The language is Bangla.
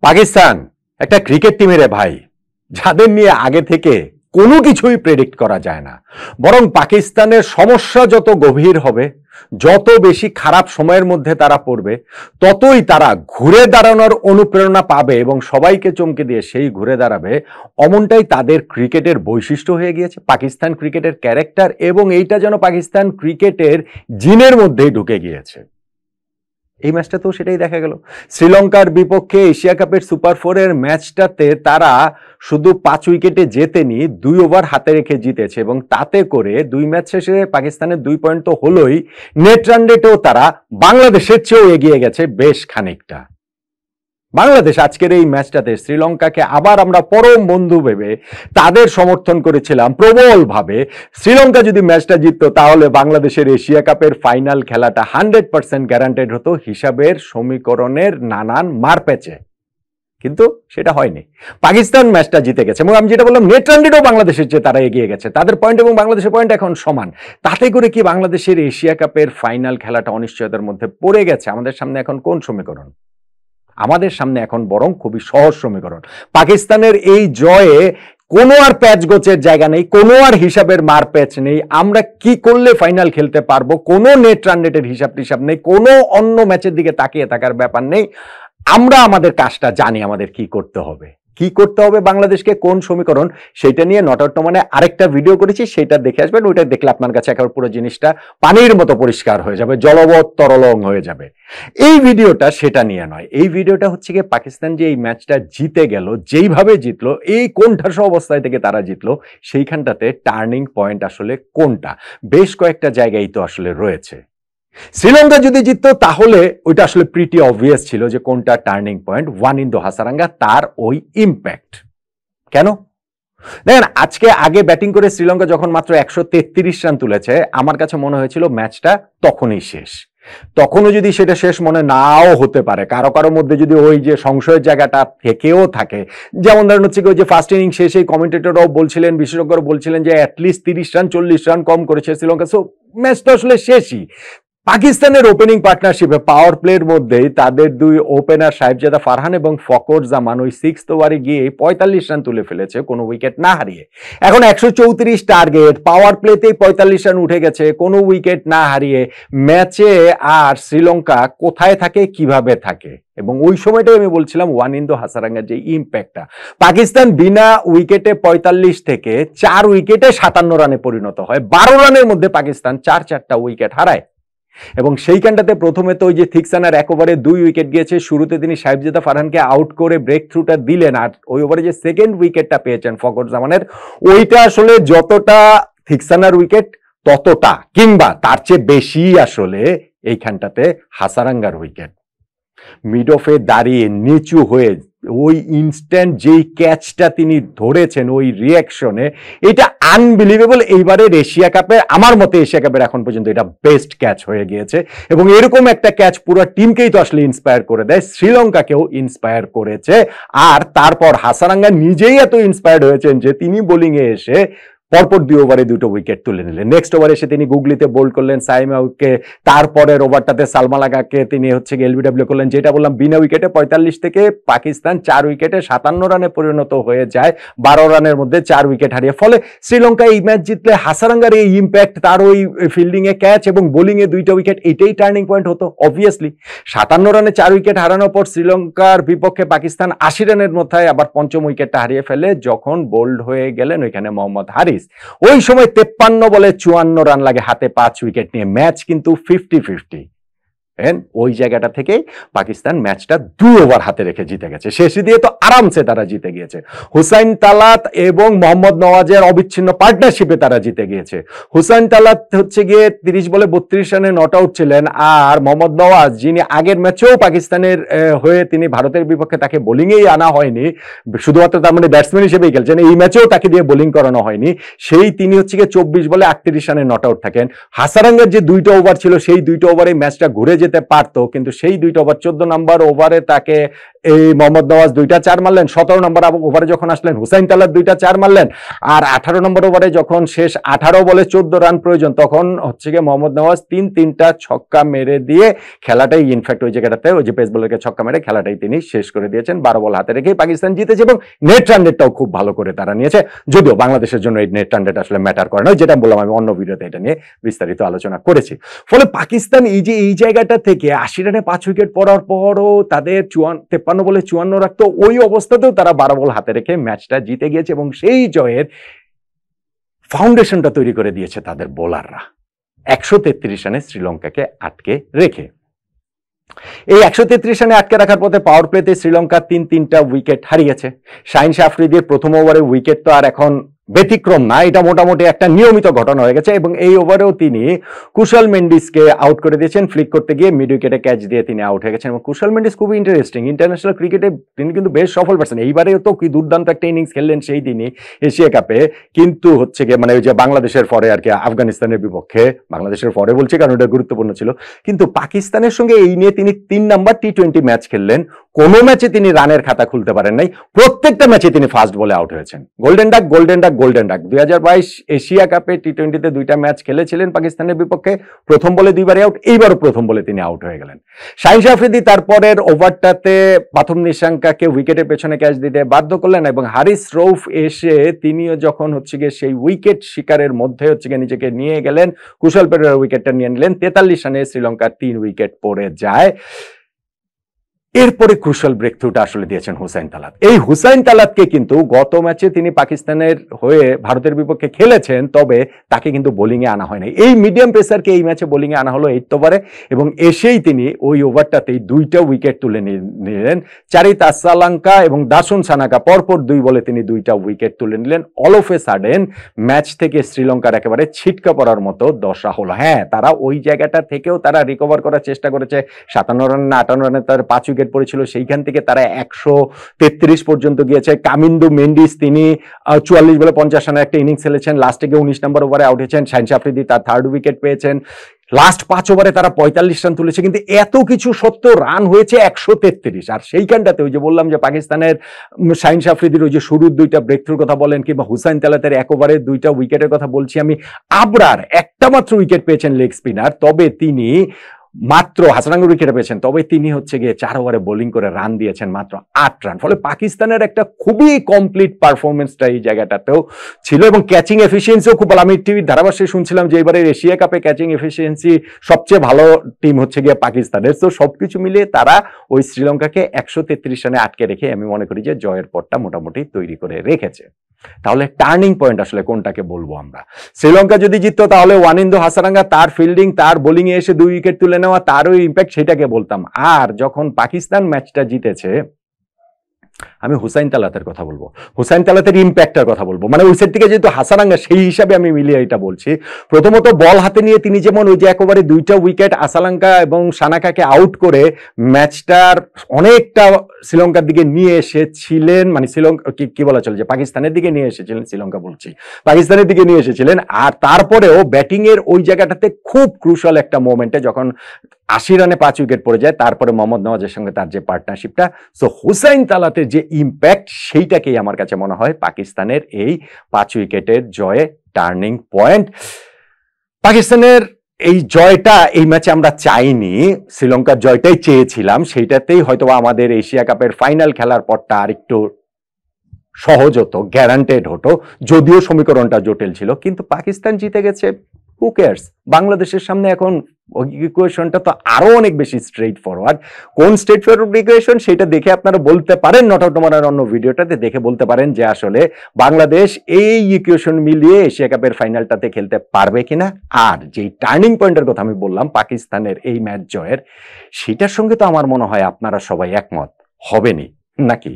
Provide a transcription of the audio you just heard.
পাকিস্তান একটা ক্রিকেট টিমের ভাই, যাদের নিয়ে আগে থেকে কোনো কিছুই প্রেডিক্ট করা যায় না। বরং পাকিস্তানের সমস্যা যত গভীর হবে, যত বেশি খারাপ সময়ের মধ্যে তারা পড়বে, ততই তারা ঘুরে দাঁড়ানোর অনুপ্রেরণা পাবে এবং সবাইকে চমকে দিয়ে সেই ঘুরে দাঁড়াবে। অমনটাই তাদের ক্রিকেটের বৈশিষ্ট্য হয়ে গিয়েছে, পাকিস্তান ক্রিকেটের ক্যারেক্টার, এবং এইটা যেন পাকিস্তান ক্রিকেটের জিনের মধ্যেই ঢুকে গিয়েছে। এই ম্যাচটাতেও সেটাই দেখা গেল। শ্রীলঙ্কার বিপক্ষে এশিয়া কাপের সুপার 4-এর ম্যাচটাতে তারা শুধু 5 উইকেটে জেতেনি, 2 ওভার হাতে রেখে জিতেছে এবং তাতে করে 2 ম্যাচ শেষে পাকিস্তানের 2 পয়েন্ট তো হলোই, নেট রান রেটেও তারা বাংলাদেশের চেয়েও এগিয়ে গেছে বেশ খানিকটা। বাংলাদেশ আজকের এই ম্যাচটাতে শ্রীলঙ্কাকে আবার আমরা পরম বন্ধু ভেবে তাদের সমর্থন করেছিলাম প্রবলভাবে। শ্রীলঙ্কা যদি ম্যাচটা জিততো তাহলে বাংলাদেশের এশিয়া কাপের ফাইনাল খেলাটা 100% গ্যারান্টেড হতো হিসাবের সমীকরণের নানান মারপ্যাচে, কিন্তু সেটা হয়নি। পাকিস্তান ম্যাচটা জিতে গেছে এবং আমি যেটা বললাম, নেট রান রেটেও বাংলাদেশের চেয়ে তারা এগিয়ে গেছে। তাদের পয়েন্ট এবং বাংলাদেশের পয়েন্ট এখন সমান। তাতে করে কি বাংলাদেশের এশিয়া কাপের ফাইনাল খেলাটা অনিশ্চয়তার মধ্যে পড়ে গেছে? আমাদের সামনে এখন কোন সমীকরণ? আমাদের সামনে এখন বরং খুবই সহজ সমীকরণ। পাকিস্তানের এই জয়ে কোনো আর প্যাচ গোচের জায়গা নেই, কোনো আর হিসাবের মার প্যাচ নেই। আমরা কি করলে ফাইনাল খেলতে পারবো, কোনো নেট রান রেটের হিসাব টিসাব নেই, কোনো অন্য ম্যাচের দিকে তাকিয়ে থাকার ব্যাপার নেই। আমরা আমাদের কাজটা জানি, আমাদের কি করতে হবে, কি করতে হবে বাংলাদেশকে, কোন সমীকরণ, সেটা নিয়ে নট আউট মানে আরেকটা ভিডিও করেছি, সেটা দেখে আসবেন। ওইটা দেখলে আপনার কাছে একেবারে পুরো জিনিসটা পানির মতো পরিষ্কার হয়ে যাবে, জলবৎ তরলং হয়ে যাবে। এই ভিডিওটা সেটা নিয়ে নয়, এই ভিডিওটা হচ্ছে গিয়ে পাকিস্তান যে এই ম্যাচটা জিতে গেল, যেইভাবে জিতলো, এই কোণঠাসা অবস্থায় থেকে তারা জিতলো, সেইখানটাতে টার্নিং পয়েন্ট আসলে কোনটা? বেশ কয়েকটা জায়গায় তো আসলে রয়েছে। শ্রীলঙ্কা যদি জিততো তাহলে ওইটা আসলে প্রিটি অবভিয়াস ছিল যে কোনটা টার্নিং পয়েন্ট। ওয়ানিন্দো হাসারাঙ্গা, তার ওই ইম্প্যাক্ট। কেন দেখেন, আজকে আগে ব্যাটিং করে শ্রীলঙ্কা যখন মাত্র 133 রান তুলেছে, আমার কাছে মনে হয়েছিল ম্যাচটা তখনই শেষ। তখনও যদি সেটা শেষ মনে নাও হতে পারে, কারো কারো মধ্যে যদি ওই যে সংশয়ের জায়গাটা থেকেও থাকে, যেমন ধরেন হচ্ছে ওই যে ফার্স্ট ইনিংস শেষে কমেন্টেটররাও বলছিলেন, বিশেষজ্ঞরা বলছিলেন যে অ্যাটলিস্ট 30 রান 40 রান কম করেছে শ্রীলঙ্কা, সো ম্যাচ তো আসলে শেষই। পাকিস্তানের ওপেনিং পার্টনারশিপে পাওয়ার প্লের মধ্যেই তাদের 2 ওপেনার সাহেবজাদা ফারহান এবং ফকর জামান ওই 6th ওভারে গিয়ে 45 রান তুলে ফেলেছে কোনো উইকেট না হারিয়ে। এখন 134 টার্গেট, পাওয়ার প্লেতেই 45 রান উঠে গেছে কোনো উইকেট না হারিয়ে। ম্যাচে আর শ্রীলঙ্কা কোথায় থাকে, কিভাবে থাকে? এবং ওই সময়টাই আমি বলছিলাম ওয়ানিন্দো হাসারাঙ্গার যে ইম্প্যাক্টটা, পাকিস্তান বিনা উইকেটে 45 থেকে 4 উইকেটে 57 রানে পরিণত হয়। 12 রানের মধ্যে পাকিস্তান 4টা উইকেট হারায়। এবং সেইখানটাতে প্রথমে তো ওই যে থিকসানার 1 ওভারে 2 উইকেট গিয়েছে, শুরুতে তিনি সাহেবজাদা ফারহানকে আউট করে ব্রেক থ্রুটা দিলেন, আর ওই ওভারে যে সেকেন্ড উইকেটটা পেয়েছেন ফকর জামানের, ওইটা আসলে যতটা থিকসানার উইকেট ততটা কিংবা তার চেয়ে বেশি আসলে এইখানটাতে হাসারাঙ্গার উইকেট। মিড অফে দাঁড়িয়ে নিচু হয়ে ওই ইনস্ট্যান্ট যেই ক্যাচটা তিনি ধরেছেন, ওই রিয়াকশনে, এটা আনবিলিভেবল। এইবারের এশিয়া কাপের, আমার মতে এশিয়া কাপের এখন পর্যন্ত এটা বেস্ট ক্যাচ হয়ে গিয়েছে। এবং এরকম একটা ক্যাচ পুরো টিমকেই তো আসলে ইন্সপায়ার করে দেয়, শ্রীলঙ্কাকেও ইন্সপায়ার করেছে। আর তারপর হাসারাঙ্গা নিজেই এত ইন্সপায়ার্ড হয়েছেন যে তিনি বোলিংয়ে এসে পরপর 2 ওভারে 2টো উইকেট তুলে নিলেন। নেক্সট ওভারে এসে তিনি গুগলিতে বোল্ড করলেন সাইম আউটকে, তারপরের ওভারটাতে সালমান আগাকে তিনি হচ্ছে এলবিডব্লিউ করলেন। যেটা বললাম, বিনা উইকেটে 45 থেকে পাকিস্তান 4 উইকেটে 57 রানে পরিণত হয়ে যায়, 12 রানের মধ্যে 4 উইকেট হারিয়ে। ফলে শ্রীলঙ্কা এই ম্যাচ জিতলে হাসারাঙ্গার এই ইম্প্যাক্ট, তার ওই ফিল্ডিং এ ক্যাচ এবং বোলিং এ 2টা উইকেট, এটাই টার্নিং পয়েন্ট হতো অবভিয়াসলি। 57 রানে 4 উইকেট হারানোর পর শ্রীলঙ্কার বিপক্ষে পাকিস্তান 80 রানের মধ্যে আবার 5ম উইকেটটা হারিয়ে ফেলে, যখন বোল্ড হয়ে গেলেন ওইখানে মোহাম্মদ হারিস। ওই সময় 53 বলে 54 রান লাগে হাতে 5 উইকেট নিয়ে। ম্যাচ কিন্তু 50-50। ওই জায়গাটা থেকে পাকিস্তান ম্যাচটা 2 ওভার হাতে রেখে জিতে গেছে। শেষে দিয়ে তো আরামসে তারা জিতে গিয়েছে। হুসাইন তালাত এবং মোহাম্মদ নওয়াজের অবিচ্ছিন্ন পার্টনারশিপে তারা জিতে গিয়েছে। হুসাইন তালাত হচ্ছে গিয়ে 30 বলে 32 রানে নট আউট ছিলেন, আর মোহাম্মদ নওয়াজ, যিনি আগের ম্যাচেও পাকিস্তানের হয়ে তিনি ভারতের বিপক্ষে তাকে বোলিংয়েই আনা হয়নি, শুধুমাত্র তার মানে ব্যাটসম্যান হিসেবেই খেলছেন, এই ম্যাচেও তাকে দিয়ে বোলিং করানো হয়নি, সেই তিনি হচ্ছে গিয়ে 24 বলে 38 রানে নট আউট থাকেন। হাসারাঙ্গার যে 2টা ওভার ছিল, সেই 2টা ওভারে ম্যাচটা ঘুরে যেতে যেতে পারতো, কিন্তু সেই 2টা ওভার 14 নম্বর ওভারে তাকে এই মোহাম্মদ নওয়াজ 2টা 4 মারলেন, 17 নম্বর ওভারে যখন আসলেন হুসাইন তালাত 2টা 4 মারলেন, আর 18 নম্বর ওভারে যখন শেষ 18 বলে 14 রান প্রয়োজন, তখন হচ্ছে গিয়ে মোহাম্মদ নওয়াজ 3টা ছক্কা মেরে দিয়ে খেলাটাই ইনফ্যাক্ট ওই জায়গাটাতে ওই যে পেস বোলারকে ছক্কা মেরে খেলাটাই তিনি শেষ করে দিয়েছেন। 12 বল হাতে রেখেই পাকিস্তান জিতেছে এবং নেট রান রেটটাও খুব ভালো করে তারা নিয়েছে, যদিও বাংলাদেশের জন্য এই নেট রান রেট আসলে ম্যাটার করে না, যেটা বললাম আমি অন্য ভিডিওতে এটা নিয়ে বিস্তারিত আলোচনা করেছি। ফলে পাকিস্তান এই যে এই জায়গাটা থেকে 80 রানে 5 উইকেট পড়ার পরও তাদের 53 বলে 54 রাখতো, ওই অবস্থাতেও তারা 12 বল হাতে রেখে ম্যাচটা জিতে গিয়েছে এবং সেই জয়ের ফাউন্ডেশনটা তৈরি করে দিয়েছে তাদের বোলাররা 133 রানে শ্রীলঙ্কাকে আটকে রেখে। এই 133 রানে আটকে রাখার পথে পাওয়ার প্লেতে শ্রীলঙ্কা 3টা উইকেট হারিয়েছে। শাহিন শাহ আফ্রিদির প্রথম ওভারে উইকেট তো আর এখন ব্যতিক্রম না, এটা মোটামুটি একটা নিয়মিত ঘটনা হয়ে গেছে এবং এই ওভারেও তিনি কুশল মেন্ডিসকে আউট করে দিয়েছেন, ফ্লিক করতে গিয়ে মিড উইকেটে ক্যাচ দিয়ে তিনি আউট হয়ে গেছেন। এবং কুশল মেন্ডিস খুবই ইন্টারেস্টিং, ইন্টারন্যাশনাল ক্রিকেটে তিনি কিন্তু বেশ সফল পাচ্ছেন। এইবারেও তো কি দুর্দান্ত একটা ইনিংস খেললেন সেই দিনই এশিয়া কাপে, কিন্তু হচ্ছে গিয়ে মানে ওই যে বাংলাদেশের পরে আর কি আফগানিস্তানের বিপক্ষে, বাংলাদেশের পরে বলছি কারণ এটা গুরুত্বপূর্ণ ছিল, কিন্তু পাকিস্তানের সঙ্গে এই নিয়ে তিনি 3 নাম্বার T20 ম্যাচ খেললেন, কোনো ম্যাচে তিনি রানের খাতা খুলতে পারেন নাই, প্রত্যেকটা ম্যাচে তিনি ফার্স্ট বলে আউট হয়েছেন। গোল্ডেন ডাক 2022 এশিয়া কাপে T20-তে 2টা ম্যাচ খেলেছিলেন পাকিস্তানের বিপক্ষে, প্রথম বলে 2বারই আউট, এইবারও প্রথম বলে তিনি আউট হয়ে গেলেন। শাহিন শাহ আফ্রিদি তারপরের ওভারটাতে প্রথম নিশাঙ্কাকে উইকেটের পেছনে ক্যাচ দিতে বাধ্য করলেন এবং হারিস রৌফ এসে তিনিও যখন হচ্ছে গিয়ে সেই উইকেট শিকারের মধ্যে হচ্ছে গিয়ে নিজেকে নিয়ে গেলেন, কুশল পেরেরার উইকেটটা নিয়ে নিলেন। 43 রানে শ্রীলঙ্কার 3 উইকেট পড়ে যায়। এরপরে ক্রুশাল ব্রেক থ্রুটা আসলে দিয়েছেন হুসাইন তালাত। এই হুসাইন তালাতকে কিন্তু গত ম্যাচে তিনি পাকিস্তানের হয়ে ভারতের বিপক্ষে খেলেছেন, তবে তাকে কিন্তু বোলিং এ আনা হয় নাই। এই মিডিয়াম পেসারকে এই ম্যাচে বোলিং এ আনা হলো 8 ওভারে এবং এসেই তিনি ওই ওভারটাতেই 2টা উইকেট তুলে নিলেন। চারিত আসালাঙ্কা এবং দাসুন সানাকা পরপর 2 বলে তিনি 2টা উইকেট তুলে নিলেন। All of a sudden match থেকে শ্রীলঙ্কার একেবারে ছিটকা পড়ার মতো দশা হলো। হ্যাঁ, তারা ওই জায়গাটা থেকেও তারা রিকভার করার চেষ্টা করেছে। 57 রান না 58 রানে তার 5 উইকেট পড়েছিল, সেইখান থেকে তারা 133 পর্যন্ত গিয়েছে। কামিন্দু মেন্ডিস তিনি 44 বলে 50 রানের একটা ইনিংস খেলেছেন, লাস্টে গিয়ে 19 নম্বর ওভারে আউট হয়েছেন। শাহিন শাহ আফ্রিদি তার 3rd উইকেট পেয়েছেন। লাস্ট 5 ওভারে তারা 45 রান তুলেছে, কিন্তু এত কিছু সত্ত্বেও রান হয়েছে 133। আর সেইখানটাতে ওই যে বললাম যে পাকিস্তানের শাহিন শাহ আফ্রিদির ওই যে শুরুর 2টা ব্রেক থ্রুর কথা বলেন কিংবা হুসাইন তালাতের 1 ওভারে 2টা উইকেটের কথা বলছি আমি, আবরার একটা মাত্র উইকেট পেয়েছেন লেগ স্পিনার, তবে তিনি মাত্র হাসানাঙ্গুর উইকেটে পেয়েছেন, তবে তিনি হচ্ছে গিয়ে 4 ওভারে বোলিং করে রান দিয়েছেন মাত্র 8 রান। ফলে পাকিস্তানের একটা খুবই কমপ্লিট পারফরমেন্সটা এই জায়গাটাতেও ছিল এবং ক্যাচিং এফিসিয়েন্সিও খুব ভালো। আমি টিভির ধারাভাষ্যে শুনছিলাম যে এবারের এশিয়া কাপে ক্যাচিং এফিসিয়েন্সি সবচেয়ে ভালো টিম হচ্ছে গিয়ে পাকিস্তানের। তো সবকিছু মিলিয়ে তারা ওই শ্রীলঙ্কাকে 133 রানে আটকে রেখে আমি মনে করি যে জয়ের পথটা মোটামুটি তৈরি করে রেখেছে। তাহলে টার্নিং পয়েন্ট আসলে কোনটাকে বলবো আমরা? শ্রীলঙ্কা যদি জিততো তাহলে ওয়ানিন্দু হাসারাঙ্গা তার ফিল্ডিং, তার বোলিং এ এসে 2 উইকেট তুলে নেওয়া, তারও ইম্প্যাক্ট, সেটাকে বলতাম। আর যখন পাকিস্তান ম্যাচটা জিতেছে আমি হুসাইন তালাতের কথা বলবো, হুসাইন তালাতের ইম্প্যাক্টের কথা বলবো। মানে ওই সাইড থেকে যেহেতু হাসারাঙ্গা, সেই হিসাবে আমি মিলিয়ে এটা বলছি। প্রথমত বল হাতে নিয়ে তিনি যেমন ওই যে একেবারে 2টা উইকেট আসালাঙ্কা এবং সানাকাকে আউট করে ম্যাচটার অনেকটা শ্রীলঙ্কার দিকে নিয়ে এসেছিলেন, মানে শ্রীলঙ্কা কি বলা চলে যে পাকিস্তানের দিকে নিয়ে এসেছিলেন, শ্রীলঙ্কা বলছি, পাকিস্তানের দিকে নিয়ে এসেছিলেন। আর তারপরেও ব্যাটিং এর ওই জায়গাটাতে খুব ক্রুশাল একটা মোমেন্টে যখন 80 রানে 5 উইকেট পড়ে যায়, তারপরে মোহাম্মদ নওয়াজের সঙ্গে তার যে পার্টনারশিপটা, সো হুসাইন তালাতের যে ইম্প্যাক্ট, সেইটাকেই আমার কাছে মনে হয় পাকিস্তানের এই 5 উইকেটের জয়ে টার্নিং পয়েন্ট। পাকিস্তানের এই জয়টা এই ম্যাচে আমরা চাইনি, শ্রীলঙ্কার জয়টাই চেয়েছিলাম, সেইটাতেই হয়তো আমাদের এশিয়া কাপের ফাইনাল খেলার পরটা আরেকটু সহজ হতো, গ্যারান্টেড হতো, যদিও সমীকরণটা জটিল ছিল। কিন্তু পাকিস্তান জিতে গেছে, হু কেয়ারস? বাংলাদেশের সামনে এখন ইকুয়েশনটা তো আরো অনেক বেশি স্ট্রেট ফরওয়ার্ড। কোন স্ট্রেট ফরওয়ার্ড ইকুয়েশন সেটা দেখে আপনারা বলতে পারেন, নট আউট তোমার অন্য ভিডিওটাতে দেখে বলতে পারেন যে আসলে বাংলাদেশ এই ইকুয়েশন মিলিয়ে এশিয়া কাপের ফাইনালটাতে খেলতে পারবে কিনা। আর যেই টার্নিং পয়েন্টের কথা আমি বললাম পাকিস্তানের এই ম্যাচ জয়ের, সেটার সঙ্গে তো আমার মনে হয় আপনারা সবাই একমত হবেনই, নাকি?